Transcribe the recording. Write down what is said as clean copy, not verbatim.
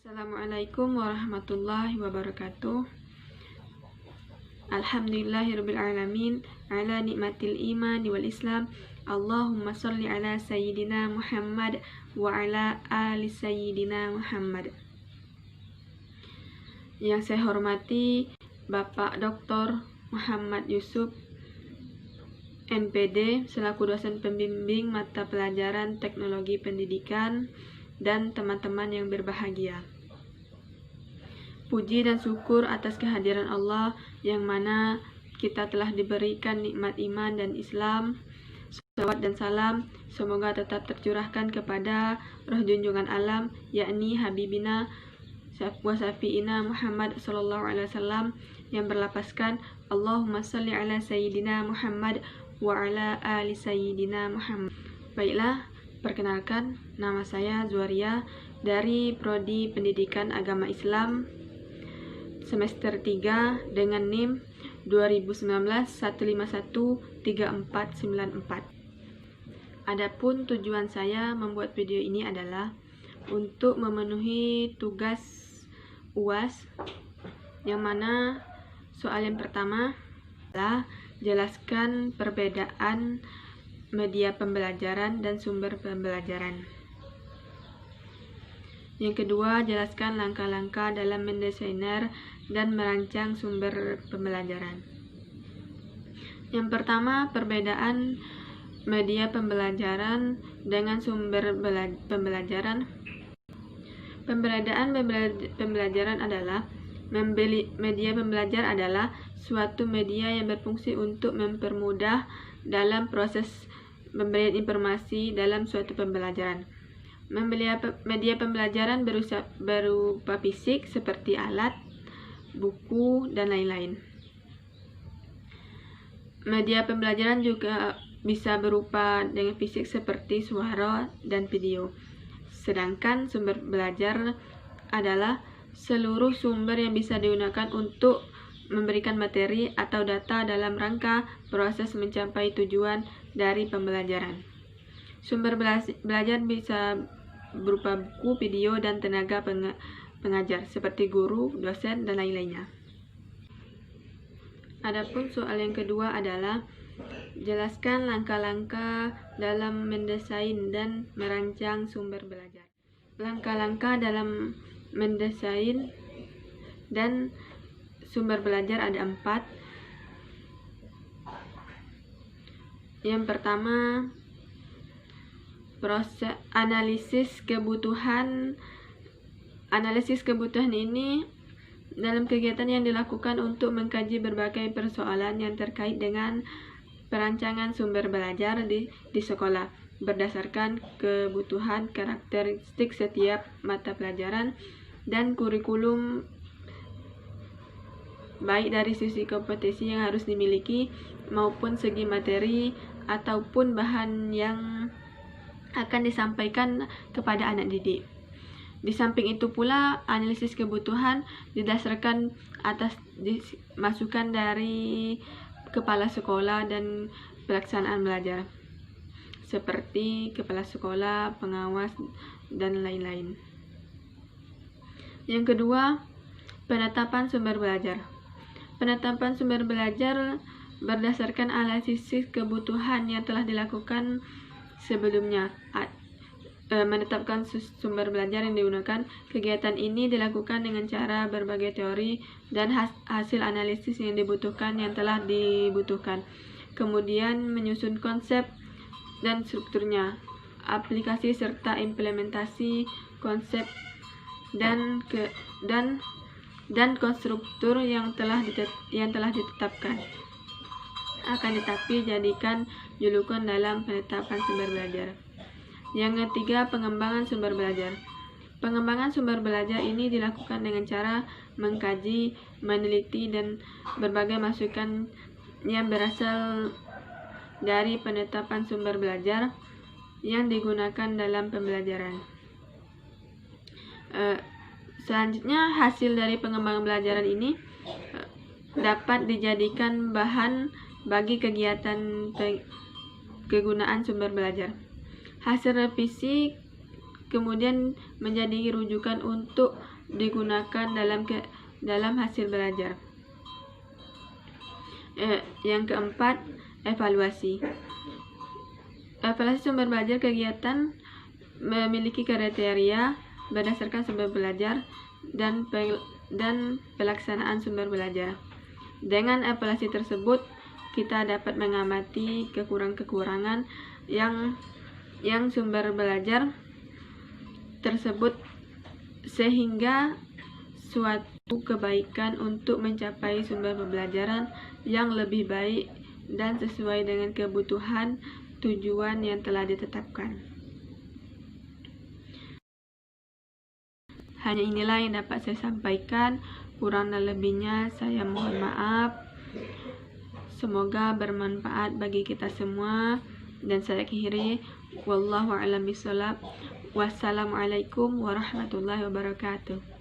Assalamualaikum warahmatullahi wabarakatuh. Alhamdulillahirabbil alamin ala nikmatil iman wal islam. Allahumma shalli ala sayyidina Muhammad wa ala ali sayyidina Muhammad. Yang saya hormati Bapak Dr. Muhammad Yusuf MPD selaku dosen pembimbing mata pelajaran Teknologi Pendidikan dan teman-teman yang berbahagia. Puji dan syukur atas kehadiran Allah yang mana kita telah diberikan nikmat iman dan Islam. Salawat dan salam semoga tetap tercurahkan kepada roh junjungan alam, yakni Habibina wa Syafi'ina Muhammad sallallahu alaihi wasallam yang berlapaskan Allahumma shalli ala sayyidina Muhammad wa ala ali sayyidina Muhammad. Baiklah, perkenalkan, nama saya Zuaria dari Prodi Pendidikan Agama Islam semester 3 dengan NIM 2019-151-3494. Adapun tujuan saya membuat video ini adalah untuk memenuhi tugas UAS, yang mana soal yang pertama adalah jelaskan perbedaan media pembelajaran dan sumber pembelajaran. Yang kedua, jelaskan langkah-langkah dalam mendesainer dan merancang sumber pembelajaran. Yang pertama, perbedaan media pembelajaran dengan sumber pembelajaran. Pembedaan pembelajaran adalah media pembelajar adalah suatu media yang berfungsi untuk mempermudah dalam proses pemberian informasi dalam suatu pembelajaran. Media pembelajaran berupa fisik seperti alat, buku, dan lain-lain. Media pembelajaran juga bisa berupa dengan fisik seperti suara dan video. Sedangkan sumber belajar adalah seluruh sumber yang bisa digunakan untuk memberikan materi atau data dalam rangka proses mencapai tujuan dari pembelajaran. Sumber belajar bisa berupa buku, video, dan tenaga pengajar seperti guru, dosen, dan lain-lainnya. Adapun soal yang kedua adalah jelaskan langkah-langkah dalam mendesain dan merancang sumber belajar. Langkah-langkah dalam mendesain dan sumber belajar ada 4. Yang pertama, proses analisis kebutuhan. Analisis kebutuhan ini dalam kegiatan yang dilakukan untuk mengkaji berbagai persoalan yang terkait dengan perancangan sumber belajar di sekolah berdasarkan kebutuhan karakteristik setiap mata pelajaran dan kurikulum, baik dari sisi kompetensi yang harus dimiliki maupun segi materi ataupun bahan yang akan disampaikan kepada anak didik. Di samping itu pula, analisis kebutuhan didasarkan atas masukan dari kepala sekolah dan pelaksanaan belajar, seperti kepala sekolah, pengawas, dan lain-lain. Yang kedua, penetapan sumber belajar. Penetapan sumber belajar berdasarkan analisis kebutuhan yang telah dilakukan sebelumnya. Menetapkan sumber belajar yang digunakan. Kegiatan ini dilakukan dengan cara berbagai teori dan hasil analisis yang dibutuhkan yang telah dibutuhkan. Kemudian menyusun konsep dan strukturnya, aplikasi serta implementasi konsep dan konstruktur yang telah ditetapkan. Akan tetapi jadikan julukan dalam penetapan sumber belajar. Yang ketiga, pengembangan sumber belajar. Pengembangan sumber belajar ini dilakukan dengan cara mengkaji, meneliti, dan berbagai masukan yang berasal dari penetapan sumber belajar yang digunakan dalam pembelajaran. Selanjutnya, hasil dari pengembangan belajaran ini dapat dijadikan bahan bagi kegiatan kegunaan sumber belajar. Hasil revisi kemudian menjadi rujukan untuk digunakan dalam hasil belajar. Yang keempat, evaluasi. Evaluasi sumber belajar kegiatan memiliki kriteria berdasarkan sumber belajar dan pelaksanaan sumber belajar. Dengan evaluasi tersebut, kita dapat mengamati kekurangan-kekurangan yang sumber belajar tersebut sehingga suatu kebaikan untuk mencapai sumber pembelajaran yang lebih baik dan sesuai dengan kebutuhan tujuan yang telah ditetapkan. Hanya inilah yang dapat saya sampaikan, kurang dan lebihnya saya mohon maaf. Semoga bermanfaat bagi kita semua, dan saya akhiri, wallahu a'lam bishawab. Wassalamualaikum warahmatullahi wabarakatuh.